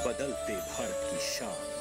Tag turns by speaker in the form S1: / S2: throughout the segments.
S1: बदलते भारत की शान।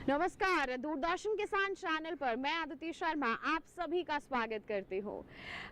S2: नमस्कार, दूरदर्शन किसान चैनल पर मैं अदिति शर्मा आप सभी का स्वागत करती हूँ।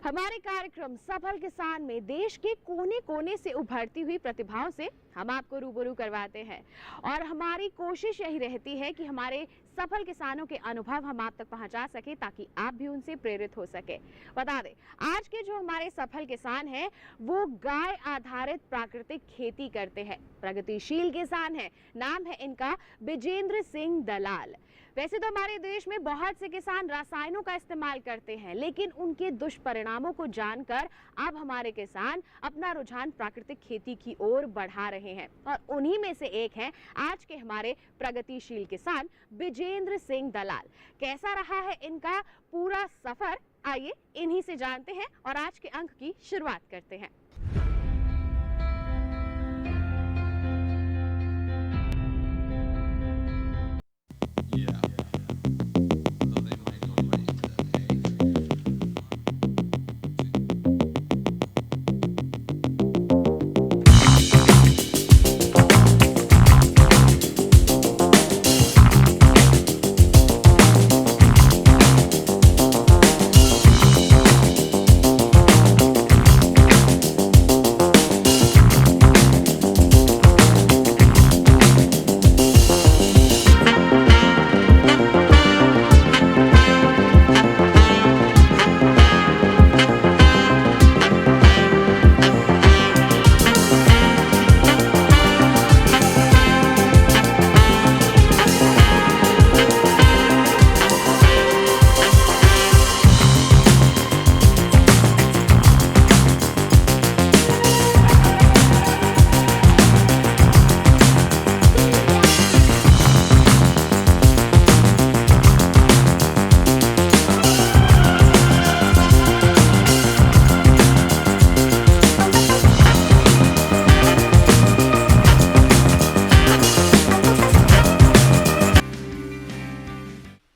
S2: हमारे कार्यक्रम सफल किसान में देश के कोने कोने से उभरती हुई प्रतिभाओं से हम आपको रूबरू करवाते हैं और हमारी कोशिश यही रहती है कि हमारे सफल किसानों के अनुभव हम आप तक पहुंचा सके ताकि आप भी उनसे प्रेरित हो सके। बता दें, आज के जो हमारे सफल किसान हैं वो गाय आधारित प्राकृतिक खेती करते हैं, प्रगतिशील किसान हैं। नाम है इनका विजेंद्र सिंह दलाल। वैसे तो हमारे देश में बहुत से किसान रसायनों का इस्तेमाल करते हैं, लेकिन उनके दुष्परिणामों को जानकर अब हमारे किसान अपना रुझान प्राकृतिक खेती की ओर बढ़ा रहे हैं और उन्हीं में से एक है आज के हमारे प्रगतिशील किसान विजेंद्र सिंह दलाल। कैसा रहा है इनका पूरा सफर, आइए इन्हीं से जानते हैं और आज के अंक की शुरुआत करते हैं।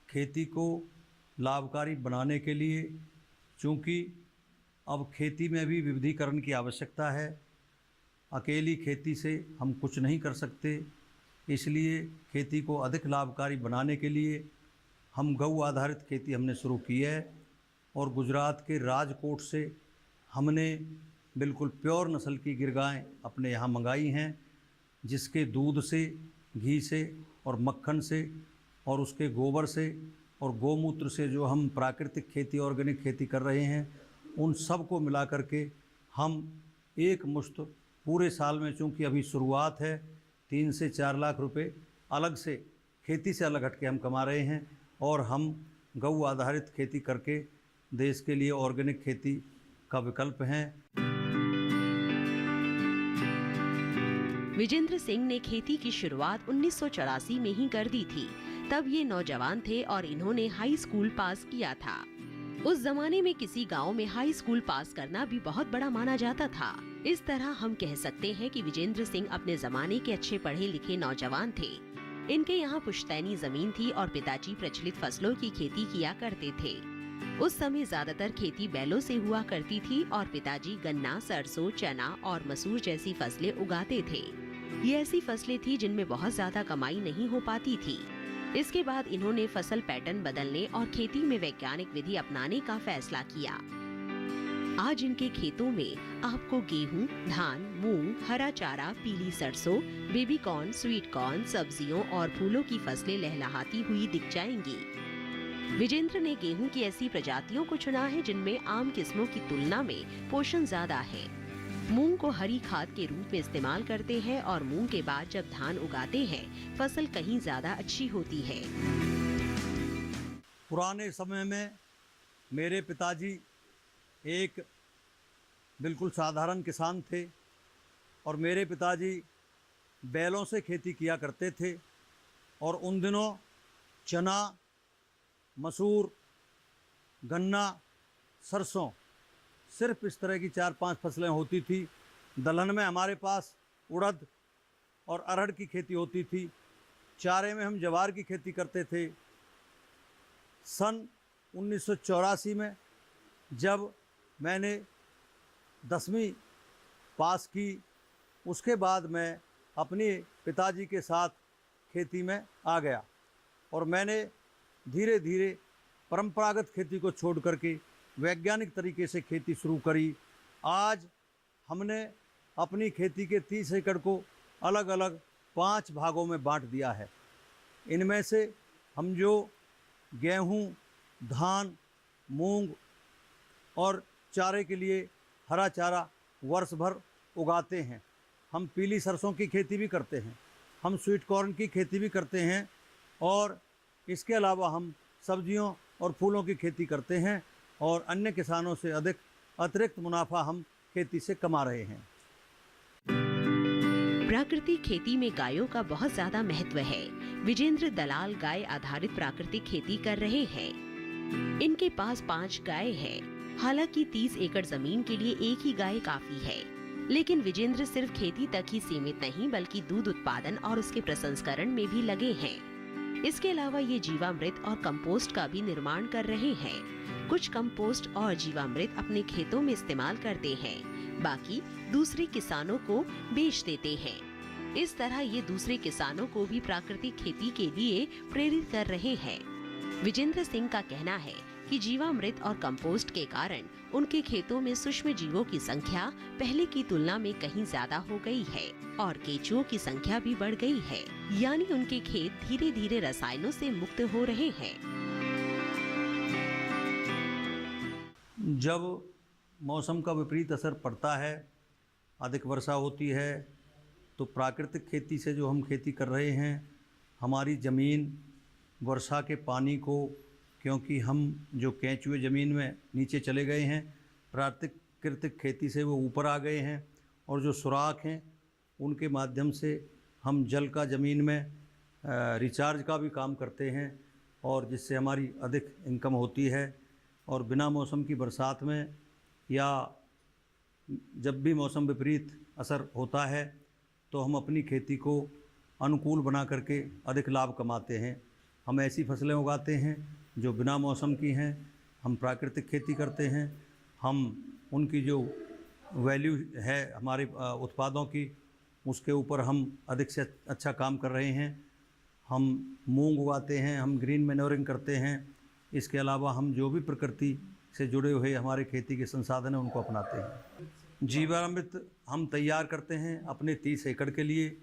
S3: खेती को लाभकारी बनाने के लिए, चूँकि अब खेती में भी विविधीकरण की आवश्यकता है, अकेली खेती से हम कुछ नहीं कर सकते, इसलिए खेती को अधिक लाभकारी बनाने के लिए हम गऊ आधारित खेती हमने शुरू की है और गुजरात के राजकोट से हमने बिल्कुल प्योर नस्ल की गिर गायें अपने यहाँ मंगाई हैं, जिसके दूध से, घी से और मक्खन से और उसके गोबर से और गौमूत्र से जो हम प्राकृतिक खेती, ऑर्गेनिक खेती कर रहे हैं, उन सब को मिला करके हम एक मुश्त पूरे साल में, चूँकि अभी शुरुआत है, 3 से 4 लाख रुपए अलग से खेती से अलग हट के हम कमा रहे हैं और हम गऊ आधारित खेती करके देश के लिए ऑर्गेनिक खेती का विकल्प हैं।
S4: विजेंद्र सिंह ने खेती की शुरुआत 1984 में ही कर दी थी। तब ये नौजवान थे और इन्होंने हाई स्कूल पास किया था। उस जमाने में किसी गांव में हाई स्कूल पास करना भी बहुत बड़ा माना जाता था। इस तरह हम कह सकते हैं कि विजेंद्र सिंह अपने जमाने के अच्छे पढ़े लिखे नौजवान थे। इनके यहाँ पुश्तैनी जमीन थी और पिताजी प्रचलित फसलों की खेती किया करते थे। उस समय ज्यादातर खेती बैलों से हुआ करती थी और पिताजी गन्ना, सरसों, चना और मसूर जैसी फसलें उगाते थे। ये ऐसी फसलें थी जिनमें बहुत ज्यादा कमाई नहीं हो पाती थी। इसके बाद इन्होंने फसल पैटर्न बदलने और खेती में वैज्ञानिक विधि अपनाने का फैसला किया। आज इनके खेतों में आपको गेहूं, धान, मूंग, हरा चारा, पीली सरसों, बेबी कॉर्न, स्वीट कॉर्न, सब्जियों और फूलों की फसलें लहलहाती हुई दिख जाएंगी। विजेंद्र ने गेहूं की ऐसी प्रजातियों को चुना है जिनमें आम किस्मों की तुलना में पोषण ज्यादा है। मूंग को हरी खाद के रूप में इस्तेमाल करते हैं और मूंग के बाद जब धान उगाते हैं फसल कहीं ज्यादा अच्छी होती है।
S3: पुराने समय में मेरे पिताजी एक बिल्कुल साधारण किसान थे और मेरे पिताजी बैलों से खेती किया करते थे और उन दिनों चना, मसूर, गन्ना, सरसों सिर्फ इस तरह की 4-5 फसलें होती थी। दलहन में हमारे पास उड़द और अरहर की खेती होती थी। चारे में हम ज्वार की खेती करते थे। सन 1984 में जब मैंने 10वीं पास की, उसके बाद मैं अपने पिताजी के साथ खेती में आ गया और मैंने धीरे धीरे परंपरागत खेती को छोड़ करके वैज्ञानिक तरीके से खेती शुरू करी। आज हमने अपनी खेती के 30 एकड़ को अलग अलग 5 भागों में बांट दिया है। इनमें से हम जो गेहूं, धान, मूंग और चारे के लिए हरा चारा वर्ष भर उगाते हैं। हम पीली सरसों की खेती भी करते हैं, हम स्वीट कॉर्न की खेती भी करते हैं और इसके अलावा हम सब्जियों और फूलों की खेती करते हैं और अन्य किसानों से अधिक अतिरिक्त मुनाफा हम खेती से कमा रहे हैं।
S4: प्राकृतिक खेती में गायों का बहुत ज्यादा महत्व है। विजेंद्र दलाल गाय आधारित प्राकृतिक खेती कर रहे हैं। इनके पास 5 गाय हैं। हालांकि 30 एकड़ जमीन के लिए एक ही गाय काफी है, लेकिन विजेंद्र सिर्फ खेती तक ही सीमित नहीं बल्कि दूध उत्पादन और उसके प्रसंस्करण में भी लगे हैं। इसके अलावा ये जीवामृत और कंपोस्ट का भी निर्माण कर रहे हैं। कुछ कंपोस्ट और जीवामृत अपने खेतों में इस्तेमाल करते हैं, बाकी दूसरे किसानों को बेच देते हैं। इस तरह ये दूसरे किसानों को भी प्राकृतिक खेती के लिए प्रेरित कर रहे हैं। विजेंद्र सिंह का कहना है कि जीवामृत और कंपोस्ट के कारण उनके खेतों में सूक्ष्म जीवों की संख्या पहले की तुलना में कहीं ज्यादा हो गई है और केंचुओं की संख्या भी बढ़ गई है, यानी उनके खेत धीरे धीरे रसायनों से मुक्त हो रहे हैं।
S3: जब मौसम का विपरीत असर पड़ता है, अधिक वर्षा होती है, तो प्राकृतिक खेती से जो हम खेती कर रहे हैं, हमारी ज़मीन वर्षा के पानी को, क्योंकि हम जो केंचुए ज़मीन में नीचे चले गए हैं, प्राकृतिक खेती से वो ऊपर आ गए हैं और जो सुराख हैं उनके माध्यम से हम जल का ज़मीन में रिचार्ज का भी काम करते हैं और जिससे हमारी अधिक इनकम होती है। और बिना मौसम की बरसात में या जब भी मौसम विपरीत असर होता है तो हम अपनी खेती को अनुकूल बना करके अधिक लाभ कमाते हैं। हम ऐसी फसलें उगाते हैं जो बिना मौसम की हैं, हम प्राकृतिक खेती करते हैं, हम उनकी जो वैल्यू है हमारे उत्पादों की, उसके ऊपर हम अधिक से अच्छा काम कर रहे हैं। हम मूंग उगाते हैं, हम ग्रीन मैन्योरिंग करते हैं। इसके अलावा हम जो भी प्रकृति से जुड़े हुए हमारे खेती के संसाधन हैं उनको अपनाते हैं। जीवामृत हम तैयार करते हैं अपने 30 एकड़ के लिए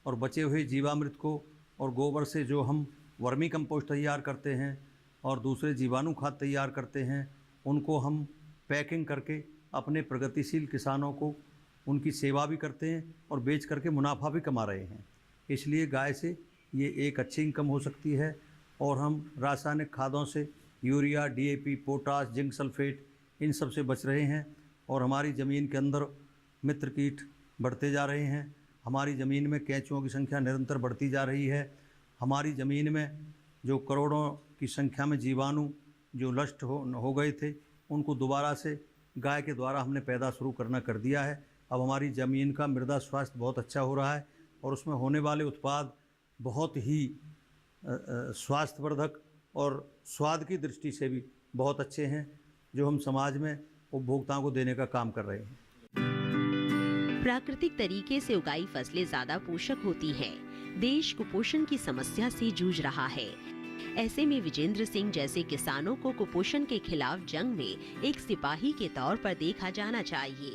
S3: और बचे हुए जीवामृत को और गोबर से जो हम वर्मी कंपोस्ट तैयार करते हैं और दूसरे जीवाणु खाद तैयार करते हैं, उनको हम पैकिंग करके अपने प्रगतिशील किसानों को उनकी सेवा भी करते हैं और बेच करके मुनाफा भी कमा रहे हैं। इसलिए गाय से ये एक अच्छी इनकम हो सकती है और हम रासायनिक खादों से urea, DAP, potash, zinc sulphate इन सब से बच रहे हैं और हमारी ज़मीन के अंदर मित्र कीट बढ़ते जा रहे हैं। हमारी ज़मीन में केंचुओं की संख्या निरंतर बढ़ती जा रही है। हमारी ज़मीन में जो करोड़ों की संख्या में जीवाणु जो नष्ट हो गए थे, उनको दोबारा से गाय के द्वारा हमने पैदा शुरू करना कर दिया है। अब हमारी ज़मीन का मृदा स्वास्थ्य बहुत अच्छा हो रहा है और उसमें होने वाले उत्पाद बहुत ही स्वास्थ्यवर्धक और स्वाद की दृष्टि से भी बहुत अच्छे हैं, जो हम समाज में उपभोक्ताओं को देने का काम कर रहे हैं।
S4: प्राकृतिक तरीके से उगाई फसलें ज्यादा पोषक होती हैं। देश कुपोषण की समस्या से जूझ रहा है। ऐसे में विजेंद्र सिंह जैसे किसानों को कुपोषण के खिलाफ जंग में एक सिपाही के तौर पर देखा जाना चाहिए।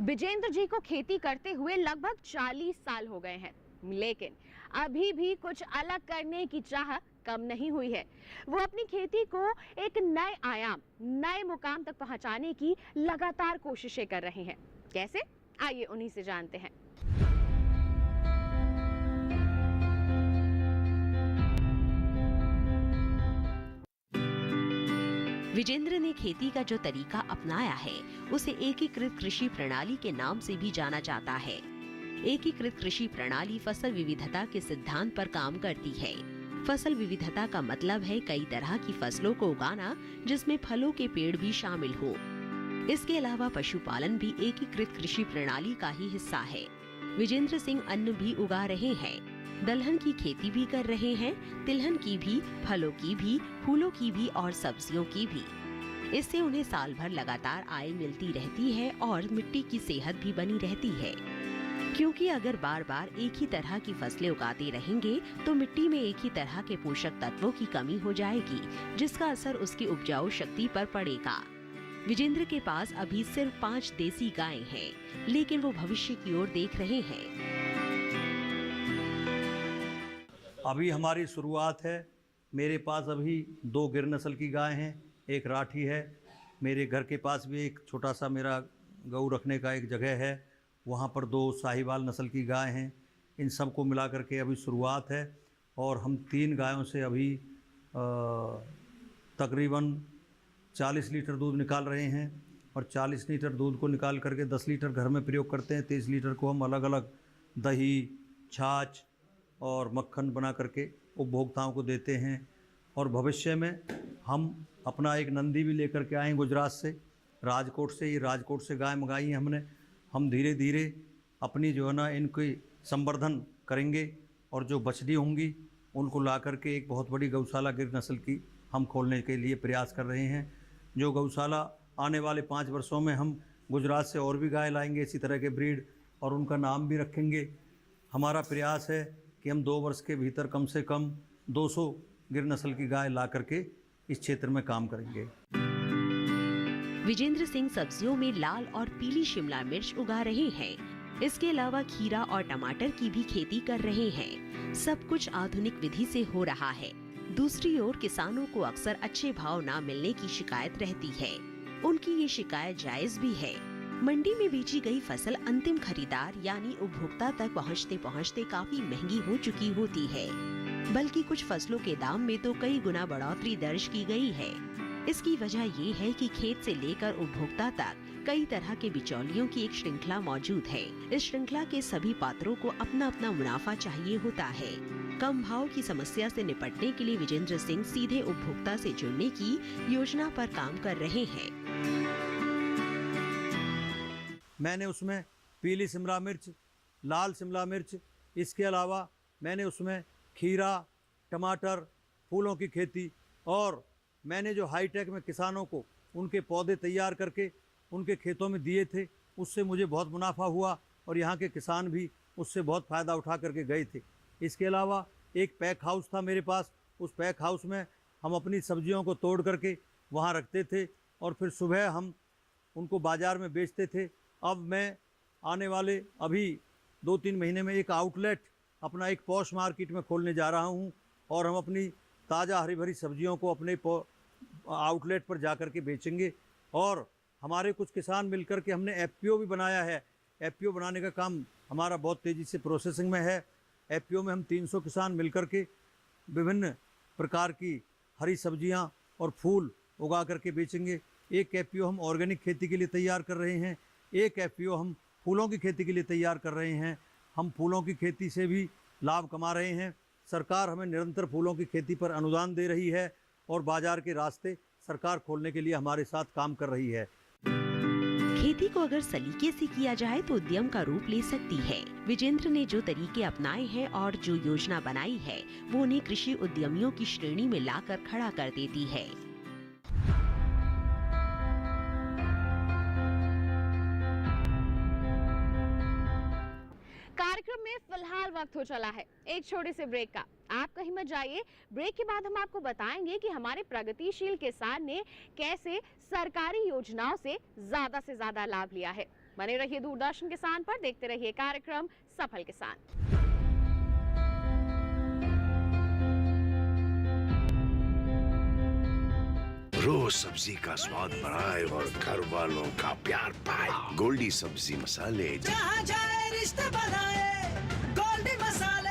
S2: विजेंद्र जी को खेती करते हुए लगभग 40 साल हो गए हैं, लेकिन अभी भी कुछ अलग करने की चाह कम नहीं हुई है। वो अपनी खेती को एक नए आयाम, नए मुकाम तक पहुंचाने की लगातार कोशिशें कर रहे हैं। कैसे? आइए उन्हीं से जानते हैं।
S4: विजेंद्र ने खेती का जो तरीका अपनाया है उसे एकीकृत कृषि प्रणाली के नाम से भी जाना जाता है। एकीकृत कृषि प्रणाली फसल विविधता के सिद्धांत पर काम करती है। फसल विविधता का मतलब है कई तरह की फसलों को उगाना जिसमें फलों के पेड़ भी शामिल हो। इसके अलावा पशुपालन भी एकीकृत कृषि प्रणाली का ही हिस्सा है। विजेंद्र सिंह अन्न भी उगा रहे हैं, दलहन की खेती भी कर रहे हैं, तिलहन की भी, फलों की भी, फूलों की भी और सब्जियों की भी। इससे उन्हें साल भर लगातार आय मिलती रहती है और मिट्टी की सेहत भी बनी रहती है, क्योंकि अगर बार बार एक ही तरह की फसलें उगाते रहेंगे तो मिट्टी में एक ही तरह के पोषक तत्वों की कमी हो जाएगी, जिसका असर उसकी उपजाऊ शक्ति पर पड़ेगा। विजेंद्र के पास अभी सिर्फ 5 देसी गायें हैं, लेकिन वो भविष्य की ओर देख रहे हैं।
S3: अभी हमारी शुरुआत है। मेरे पास अभी 2 गिर नस्ल की गाय हैं, एक राठी है। मेरे घर के पास भी एक छोटा सा मेरा गऊ रखने का एक जगह है, वहाँ पर 2 साहिवाल नस्ल की गाय हैं। इन सब को मिला करके अभी शुरुआत है और हम 3 गायों से अभी तकरीबन 40 लीटर दूध निकाल रहे हैं और 40 लीटर दूध को निकाल करके 10 लीटर घर में प्रयोग करते हैं। 23 लीटर को हम अलग अलग दही, छाछ और मक्खन बना करके उपभोक्ताओं को देते हैं। और भविष्य में हम अपना एक नंदी भी लेकर के आए गुजरात से, राजकोट से। ये राजकोट से गाय मंगाई है हमने। हम धीरे धीरे अपनी जो है ना इनकी संवर्धन करेंगे और जो बछड़ी होंगी उनको ला करके एक बहुत बड़ी गौशाला गिर नस्ल की हम खोलने के लिए प्रयास कर रहे हैं। जो गौशाला आने वाले 5 वर्षों में हम गुजरात से और भी गाय लाएंगे इसी तरह के ब्रीड और उनका नाम भी रखेंगे। हमारा प्रयास है कि हम 2 वर्ष के भीतर कम से कम 200 गिर नस्ल की गाय ला करके इस क्षेत्र में काम करेंगे।
S4: विजेंद्र सिंह सब्जियों में लाल और पीली शिमला मिर्च उगा रहे हैं। इसके अलावा खीरा और टमाटर की भी खेती कर रहे हैं। सब कुछ आधुनिक विधि से हो रहा है। दूसरी ओर किसानों को अक्सर अच्छे भाव न मिलने की शिकायत रहती है। उनकी ये शिकायत जायज भी है। मंडी में बेची गई फसल अंतिम खरीदार यानी उपभोक्ता तक पहुंचते पहुंचते काफी महंगी हो चुकी होती है, बल्कि कुछ फसलों के दाम में तो कई गुना बढ़ोतरी दर्ज की गई है। इसकी वजह ये है कि खेत से लेकर उपभोक्ता तक कई तरह के बिचौलियों की एक श्रृंखला मौजूद है। इस श्रृंखला के सभी पात्रों को अपना अपना मुनाफा चाहिए होता है। कम भाव की समस्या से निपटने के लिए विजेंद्र सिंह सीधे उपभोक्ता से जुड़ने की योजना पर काम कर रहे हैं।
S3: मैंने उसमें पीली शिमला मिर्च, लाल शिमला मिर्च, इसके अलावा मैंने उसमें खीरा, टमाटर, फूलों की खेती और मैंने जो हाईटेक में किसानों को उनके पौधे तैयार करके उनके खेतों में दिए थे, उससे मुझे बहुत मुनाफा हुआ और यहाँ के किसान भी उससे बहुत फ़ायदा उठा करके गए थे। इसके अलावा एक पैक हाउस था मेरे पास। उस पैक हाउस में हम अपनी सब्जियों को तोड़ करके वहाँ रखते थे और फिर सुबह हम उनको बाज़ार में बेचते थे। अब मैं आने वाले अभी 2-3 महीने में एक आउटलेट अपना एक पॉश मार्केट में खोलने जा रहा हूँ और हम अपनी ताज़ा हरी भरी सब्जियों को अपने आउटलेट पर जा कर के बेचेंगे। और हमारे कुछ किसान मिलकर के हमने एफपीओ भी बनाया है। एफपीओ बनाने का काम हमारा बहुत तेज़ी से प्रोसेसिंग में है। एफपीओ में हम 300 किसान मिलकर के विभिन्न प्रकार की हरी सब्जियां और फूल उगा करके बेचेंगे। एक एफपीओ हम ऑर्गेनिक खेती के लिए तैयार कर रहे हैं, एक एफपीओ हम फूलों की खेती के लिए तैयार कर रहे हैं। हम फूलों की खेती से भी लाभ कमा रहे हैं। सरकार हमें निरंतर फूलों की खेती पर अनुदान दे रही है और बाजार के रास्ते सरकार खोलने के लिए हमारे साथ काम कर रही है।
S4: खेती को अगर सलीके से किया जाए तो उद्यम का रूप ले सकती है। विजेंद्र ने जो तरीके अपनाए हैं और जो योजना बनाई है वो उन्हें कृषि उद्यमियों की श्रेणी में लाकर खड़ा कर देती है।
S2: कार्यक्रम में फिलहाल वक्त हो चला है एक छोटे से ब्रेक का। आप कहीं मत जाइए। ब्रेक के बाद हम आपको बताएंगे कि हमारे प्रगतिशील किसान ने कैसे सरकारी योजनाओं से ज्यादा लाभ लिया है। बने रहिए दूरदर्शन किसान पर, देखते रहिए कार्यक्रम सफल किसान।
S5: रोज सब्जी का स्वाद बढ़ाए और घर वालों का प्यार पाए। गोल्डी सब्जी मसाले,
S6: जहाँ जाए रिश्ते बनाए, गोल्डी मसाले।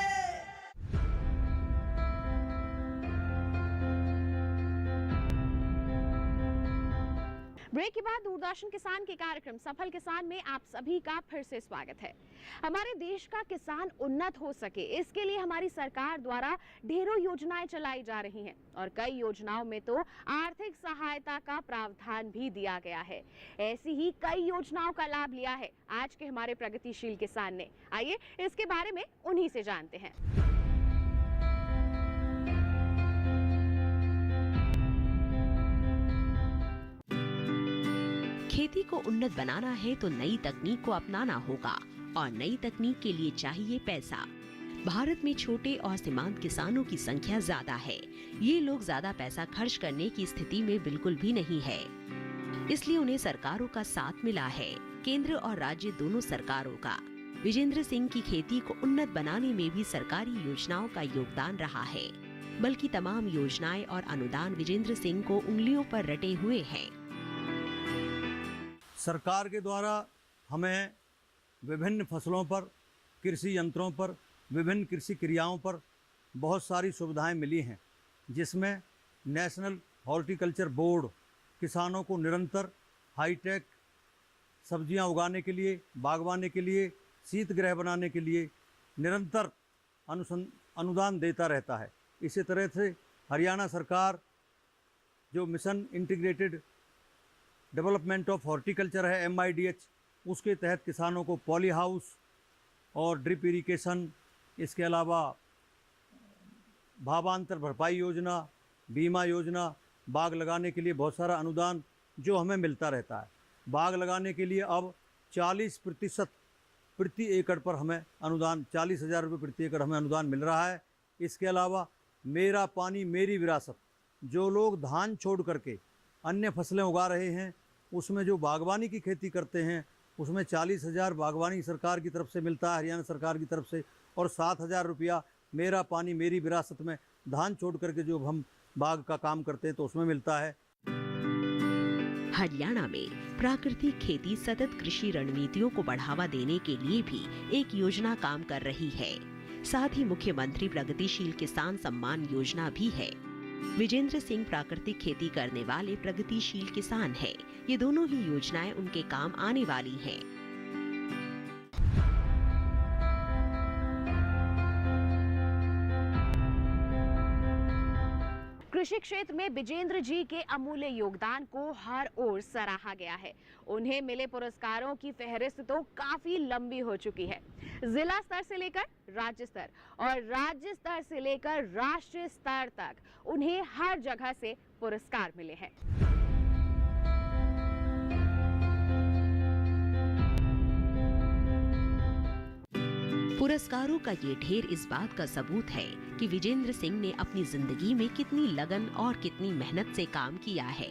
S2: ब्रेक के बाद दूरदर्शन किसान के कार्यक्रम सफल किसान में आप सभी का फिर से स्वागत है। हमारे देश का किसान उन्नत हो सके, इसके लिए हमारी सरकार द्वारा ढेरों योजनाएं चलाई जा रही हैं और कई योजनाओं में तो आर्थिक सहायता का प्रावधान भी दिया गया है। ऐसी ही कई योजनाओं का लाभ लिया है आज के हमारे प्रगतिशील किसान ने। आइए इसके बारे में उन्हीं से जानते हैं।
S4: खेती को उन्नत बनाना है तो नई तकनीक को अपनाना होगा और नई तकनीक के लिए चाहिए पैसा। भारत में छोटे और सीमांत किसानों की संख्या ज्यादा है। ये लोग ज्यादा पैसा खर्च करने की स्थिति में बिल्कुल भी नहीं है, इसलिए उन्हें सरकारों का साथ मिला है, केंद्र और राज्य दोनों सरकारों का। विजेंद्र सिंह की खेती को उन्नत बनाने में भी सरकारी योजनाओं का योगदान रहा है, बल्कि तमाम योजनाएं और अनुदान विजेंद्र सिंह को उंगलियों पर रटे हुए हैं।
S3: सरकार के द्वारा हमें विभिन्न फसलों पर, कृषि यंत्रों पर, विभिन्न कृषि क्रियाओं पर बहुत सारी सुविधाएं मिली हैं, जिसमें नेशनल हॉर्टिकल्चर बोर्ड किसानों को निरंतर हाईटेक सब्जियां उगाने के लिए, बागवानी के लिए, शीत गृह बनाने के लिए निरंतर अनुदान देता रहता है। इसी तरह से हरियाणा सरकार जो mission integrated development of horticulture है, MIDH, उसके तहत किसानों को पॉली हाउस और ड्रिप इरिगेशन, इसके अलावा भावांतर भरपाई योजना, बीमा योजना, बाग लगाने के लिए बहुत सारा अनुदान जो हमें मिलता रहता है। बाग लगाने के लिए अब 40% प्रति एकड़ पर हमें अनुदान, 40,000 रुपये प्रति एकड़ हमें अनुदान मिल रहा है। इसके अलावा मेरा पानी मेरी विरासत, जो लोग धान छोड़ करके अन्य फसलें उगा रहे हैं, उसमें जो बागवानी की खेती करते हैं उसमें 40,000 बागवानी सरकार की तरफ से मिलता है, हरियाणा सरकार की तरफ से, और 7,000 रुपया मेरा पानी मेरी विरासत में धान छोड़ करके जो हम बाग का काम करते हैं तो उसमें मिलता है।
S4: हरियाणा में प्राकृतिक खेती सतत कृषि रणनीतियों को बढ़ावा देने के लिए भी एक योजना काम कर रही है। साथ ही मुख्यमंत्री प्रगतिशील किसान सम्मान योजना भी है। विजेंद्र सिंह प्राकृतिक खेती करने वाले प्रगतिशील किसान हैं। ये दोनों ही योजनाएं उनके काम आने वाली हैं।
S2: कृषि क्षेत्र में विजेंद्र जी के अमूल्य योगदान को हर ओर सराहा गया है। उन्हें मिले पुरस्कारों की फहरिस्त तो काफी लंबी हो चुकी है। जिला स्तर से लेकर राज्य स्तर और राज्य स्तर से लेकर राष्ट्रीय स्तर तक उन्हें हर जगह से पुरस्कार मिले हैं।
S4: पुरस्कारों का ये ढेर इस बात का सबूत है कि विजेंद्र सिंह ने अपनी जिंदगी में कितनी लगन और कितनी मेहनत से काम किया है।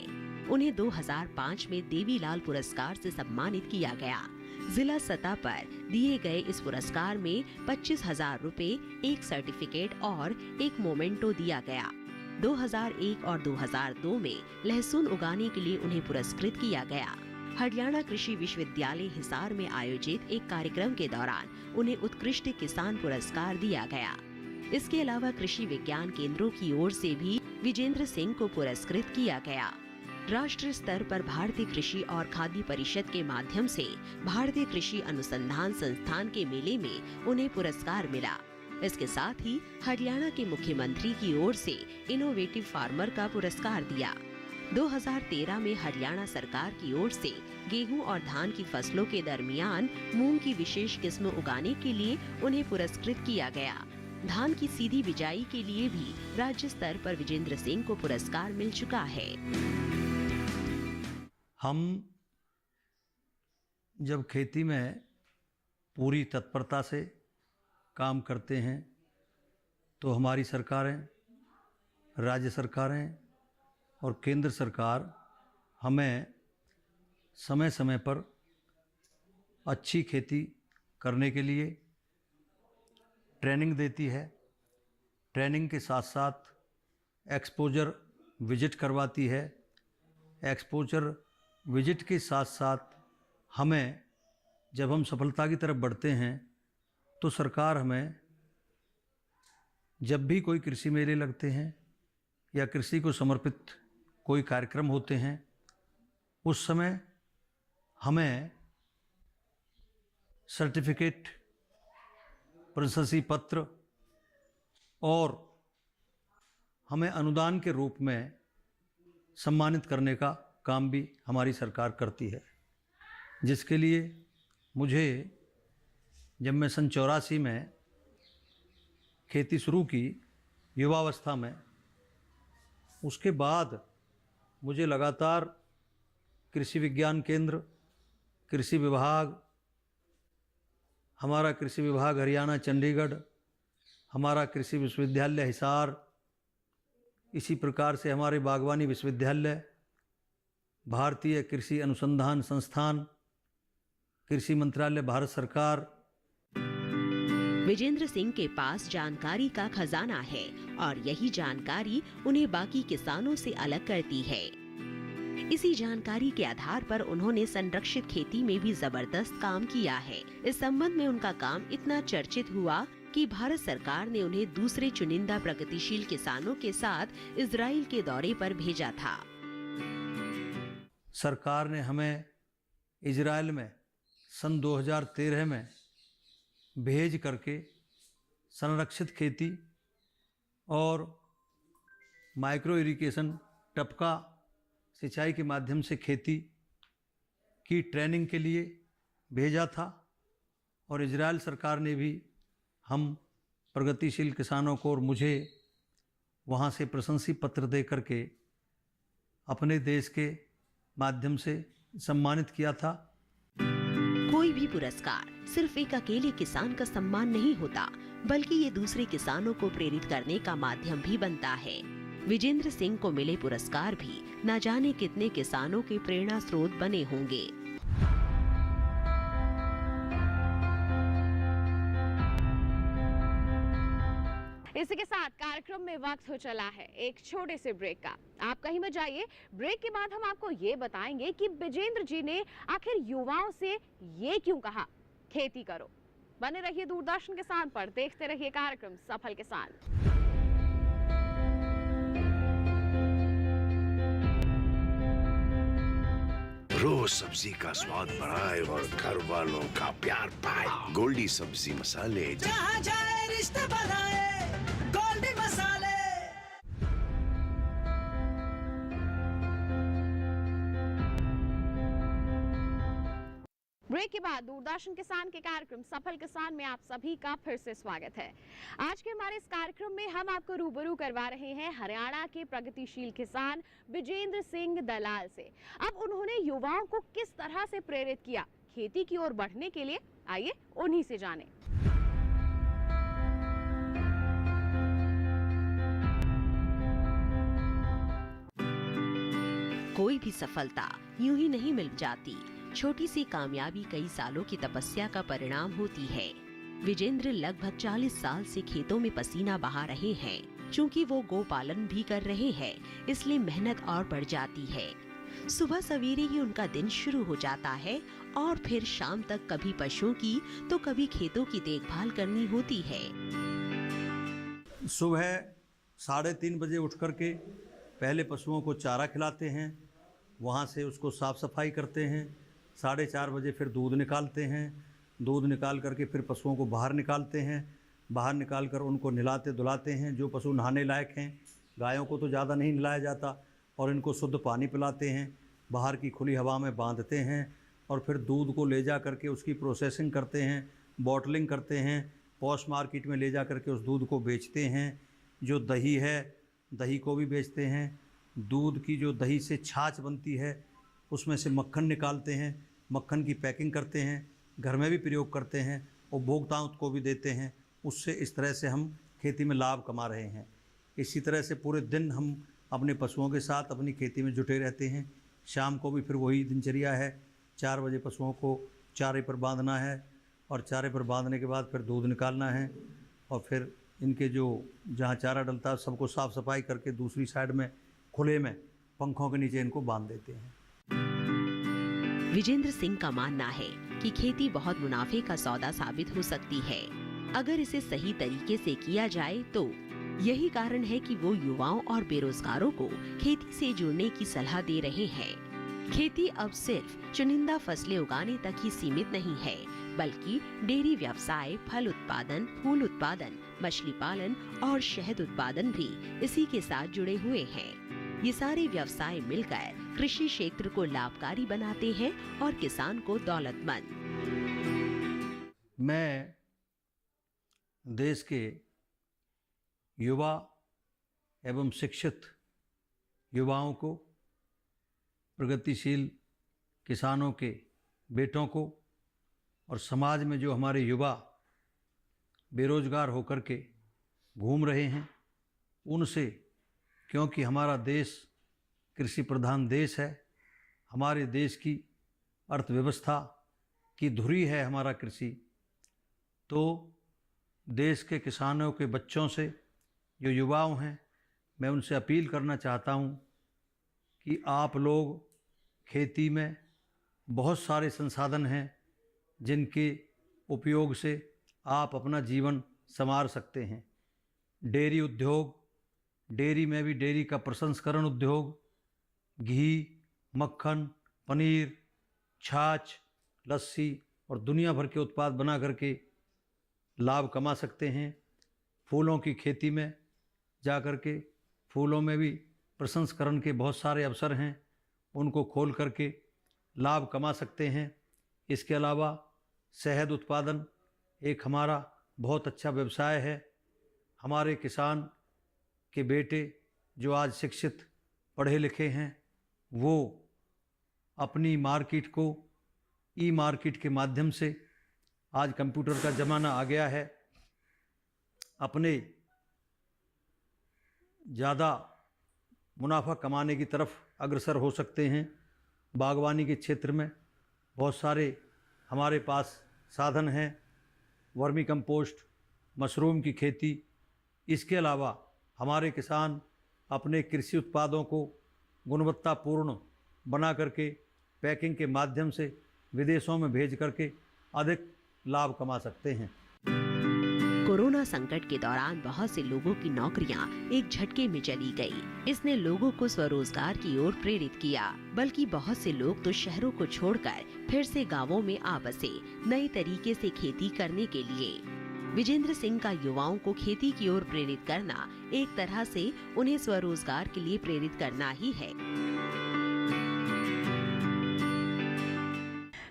S4: उन्हें 2005 में देवीलाल पुरस्कार से सम्मानित किया गया। जिला सतह पर दिए गए इस पुरस्कार में 25,000 रुपए, एक सर्टिफिकेट और एक मोमेंटो दिया गया। 2001 और 2002 में लहसुन उगाने के लिए उन्हें पुरस्कृत किया गया। हरियाणा कृषि विश्वविद्यालय हिसार में आयोजित एक कार्यक्रम के दौरान उन्हें उत्कृष्ट किसान पुरस्कार दिया गया। इसके अलावा कृषि विज्ञान केंद्रों की ओर से भी विजेंद्र सिंह को पुरस्कृत किया गया। राष्ट्रीय स्तर पर भारतीय कृषि और खाद्य परिषद के माध्यम से भारतीय कृषि अनुसंधान संस्थान के मेले में उन्हें पुरस्कार मिला। इसके साथ ही हरियाणा के मुख्यमंत्री की ओर से इनोवेटिव फार्मर का पुरस्कार दिया। 2013 में हरियाणा सरकार की ओर से गेहूं और धान की फसलों के दरमियान मूंग की विशेष किस्म उगाने के लिए उन्हें पुरस्कृत किया गया। धान की सीधी बिजाई के लिए भी राज्य स्तर पर विजेंद्र सिंह को पुरस्कार मिल चुका है।
S3: हम जब खेती में पूरी तत्परता से काम करते हैं तो हमारी सरकारें, राज्य सरकारें और केंद्र सरकार हमें समय समय पर अच्छी खेती करने के लिए ट्रेनिंग देती है। ट्रेनिंग के साथ साथ एक्सपोजर विजिट करवाती है, एक्सपोजर विजिट के साथ साथ हमें, जब हम सफलता की तरफ बढ़ते हैं तो सरकार हमें, जब भी कोई कृषि मेले लगते हैं या कृषि को समर्पित कोई कार्यक्रम होते हैं, उस समय हमें सर्टिफिकेट, प्रशस्ति पत्र और हमें अनुदान के रूप में सम्मानित करने का काम भी हमारी सरकार करती है, जिसके लिए मुझे, जब मैं सन 84 में खेती शुरू की युवावस्था में, उसके बाद मुझे लगातार कृषि विज्ञान केंद्र, कृषि विभाग, हमारा कृषि विभाग हरियाणा चंडीगढ़, हमारा कृषि विश्वविद्यालय हिसार, इसी प्रकार से हमारे बागवानी विश्वविद्यालय, भारतीय कृषि अनुसंधान संस्थान, कृषि मंत्रालय भारत सरकार।
S4: विजेंद्र सिंह के पास जानकारी का खजाना है और यही जानकारी उन्हें बाकी किसानों से अलग करती है। इसी जानकारी के आधार पर उन्होंने संरक्षित खेती में भी जबरदस्त काम किया है। इस संबंध में उनका काम इतना चर्चित हुआ कि भारत सरकार ने उन्हें दूसरे चुनिंदा प्रगतिशील किसानों के साथ इजराइल के दौरे पर भेजा था।
S3: सरकार ने हमें इजराइल में सन 2013 में भेज करके संरक्षित खेती और माइक्रो इरिगेशन, टपका सिंचाई के माध्यम से खेती की ट्रेनिंग के लिए भेजा था। और इजराइल सरकार ने भी हम प्रगतिशील किसानों को और मुझे वहाँ से प्रशंसा पत्र दे करके अपने देश के माध्यम से सम्मानित किया था।
S4: कोई भी पुरस्कार सिर्फ एक अकेले किसान का सम्मान नहीं होता, बल्कि ये दूसरे किसानों को प्रेरित करने का माध्यम भी बनता है। विजेंद्र सिंह को मिले पुरस्कार भी न जाने कितने किसानों के प्रेरणा स्रोत बने होंगे।
S2: इसी के साथ कार्यक्रम में वक्त हो चला है एक छोटे से ब्रेक का। आप कहीं मत जाइए। ब्रेक के बाद हम आपको ये बताएंगे कि विजेंद्र जी ने आखिर युवाओं से ये क्यों कहा, खेती करो। बने रहिए दूरदर्शन के साथ पर, देखते रहिए कार्यक्रम सफल किसान।
S5: रोज सब्जी का स्वाद बढ़ाए और घर वालों का प्यार पाए। गोल्डी सब्जी मसाले,
S6: जहाँ जाए रिश्ते बनाए गोल्डी मसाले।
S2: ब्रेक के बाद दूरदर्शन किसान के कार्यक्रम सफल किसान में आप सभी का फिर से स्वागत है। आज के हमारे इस कार्यक्रम में हम आपको रूबरू करवा रहे हैं हरियाणा के प्रगतिशील किसान विजेंद्र सिंह दलाल से। अब उन्होंने युवाओं को किस तरह से प्रेरित किया खेती की ओर बढ़ने के लिए, आइए उन्हीं से जानें।
S4: कोई भी सफलता यूं ही नहीं मिल जाती। छोटी सी कामयाबी कई सालों की तपस्या का परिणाम होती है। विजेंद्र लगभग 40 साल से खेतों में पसीना बहा रहे हैं। चूंकि वो गौ पालन भी कर रहे हैं, इसलिए मेहनत और बढ़ जाती है। सुबह सवेरे ही उनका दिन शुरू हो जाता है और फिर शाम तक कभी पशुओं की तो कभी खेतों की देखभाल करनी होती है।
S3: सुबह 3:30 बजे उठ करके पहले पशुओं को चारा खिलाते हैं, वहाँ से उसको साफ़ सफाई करते हैं। 4:30 बजे फिर दूध निकालते हैं। दूध निकाल करके फिर पशुओं को बाहर निकालते हैं। बाहर निकाल कर उनको नहलाते धुलाते हैं। जो पशु नहाने लायक हैं, गायों को तो ज़्यादा नहीं नहलाया जाता, और इनको शुद्ध पानी पिलाते हैं। बाहर की खुली हवा में बांधते हैं और फिर दूध को ले जा करके उसकी प्रोसेसिंग करते हैं, बॉटलिंग करते हैं, पोस्ट मार्केट में ले जा करके उस दूध को बेचते हैं। जो दही है, दही को भी बेचते हैं। दूध की जो दही से छाछ बनती है, उसमें से मक्खन निकालते हैं, मक्खन की पैकिंग करते हैं, घर में भी प्रयोग करते हैं, उपभोक्ताओं को भी देते हैं। उससे इस तरह से हम खेती में लाभ कमा रहे हैं। इसी तरह से पूरे दिन हम अपने पशुओं के साथ अपनी खेती में जुटे रहते हैं। शाम को भी फिर वही दिनचर्या है। 4 बजे पशुओं को चारे पर बांधना है और चारे पर बांधने के बाद फिर दूध निकालना है और फिर इनके जो जहाँ चारा डलता है सबको साफ़ सफाई करके दूसरी साइड में खुले में पंखों के नीचे इनको बांध देते हैं।
S4: विजेंद्र सिंह का मानना है कि खेती बहुत मुनाफे का सौदा साबित हो सकती है अगर इसे सही तरीके से किया जाए तो। यही कारण है कि वो युवाओं और बेरोजगारों को खेती से जुड़ने की सलाह दे रहे हैं। खेती अब सिर्फ चुनिंदा फसलें उगाने तक ही सीमित नहीं है, बल्कि डेयरी व्यवसाय, फल उत्पादन, फूल उत्पादन, मछली पालन और शहद उत्पादन भी इसी के साथ जुड़े हुए हैं। ये सारे व्यवसाय मिलकर कृषि क्षेत्र को लाभकारी बनाते हैं और किसान को दौलतमंद।
S3: मैं देश के युवा एवं शिक्षित युवाओं को, प्रगतिशील किसानों के बेटों को और समाज में जो हमारे युवा बेरोजगार होकर के घूम रहे हैं उनसे, क्योंकि हमारा देश कृषि प्रधान देश है, हमारे देश की अर्थव्यवस्था की धुरी है हमारा कृषि, तो देश के किसानों के बच्चों से, जो युवाओं हैं, मैं उनसे अपील करना चाहता हूं कि आप लोग खेती में बहुत सारे संसाधन हैं जिनके उपयोग से आप अपना जीवन संवार सकते हैं। डेयरी उद्योग, डेयरी में भी डेयरी का प्रसंस्करण उद्योग, घी, मक्खन, पनीर, छाछ, लस्सी और दुनिया भर के उत्पाद बना करके लाभ कमा सकते हैं। फूलों की खेती में जा कर के फूलों में भी प्रसंस्करण के बहुत सारे अवसर हैं, उनको खोल करके लाभ कमा सकते हैं। इसके अलावा शहद उत्पादन एक हमारा बहुत अच्छा व्यवसाय है। हमारे किसान के बेटे जो आज शिक्षित पढ़े लिखे हैं, वो अपनी मार्केट को ई मार्केट के माध्यम से, आज कंप्यूटर का ज़माना आ गया है, अपने ज़्यादा मुनाफा कमाने की तरफ अग्रसर हो सकते हैं। बागवानी के क्षेत्र में बहुत सारे हमारे पास साधन हैं, वर्मी कंपोस्ट, मशरूम की खेती। इसके अलावा हमारे किसान अपने कृषि उत्पादों को गुणवत्तापूर्ण बना करके पैकिंग के माध्यम से विदेशों में भेज करके अधिक लाभ कमा सकते हैं।
S4: कोरोना संकट के दौरान बहुत से लोगों की नौकरियां एक झटके में चली गई। इसने लोगों को स्वरोजगार की ओर प्रेरित किया, बल्कि बहुत से लोग तो शहरों को छोड़कर फिर से गांवों में आ बसे, नए तरीके से खेती करने के लिए। विजेंद्र सिंह का युवाओं को खेती की ओर प्रेरित करना एक तरह से उन्हें स्वरोजगार के लिए प्रेरित करना ही है।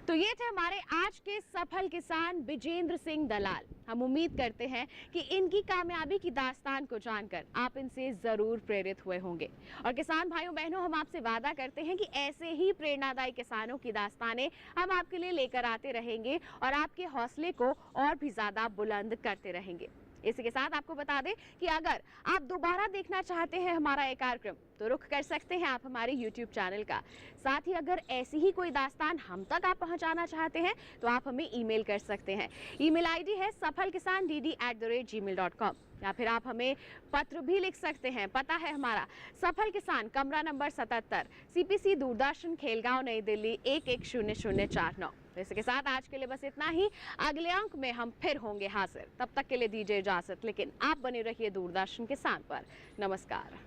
S2: तो ये थे हमारे आज के सफल किसान विजेंद्र सिंह दलाल। हम उम्मीद करते हैं कि इनकी कामयाबी की दास्तान को जानकर आप इनसे जरूर प्रेरित हुए होंगे। और किसान भाइयों बहनों, हम आपसे वादा करते हैं कि ऐसे ही प्रेरणादायी किसानों की दास्तानें हम आपके लिए लेकर आते रहेंगे और आपके हौसले को और भी ज्यादा बुलंद करते रहेंगे। इसी के साथ आपको बता दें कि अगर आप दोबारा देखना चाहते हैं हमारा ये कार्यक्रम, तो रुख कर सकते हैं आप हमारे YouTube चैनल का। साथ ही अगर ऐसी ही कोई दास्तान हम तक आप पहुंचाना चाहते हैं तो आप हमें ईमेल कर सकते हैं। ईमेल आईडी है safalkisandd@gmail.com, या फिर आप हमें पत्र भी लिख सकते हैं। पता है हमारा सफल किसान, कमरा नंबर 77, CPC दूरदर्शन, खेलगांव, नई दिल्ली 110049। इसके साथ आज के लिए बस इतना ही। अगले अंक में हम फिर होंगे हाजिर। तब तक के लिए दीजिए इजाजत, लेकिन आप बने रहिए दूरदर्शन किसान पर। नमस्कार।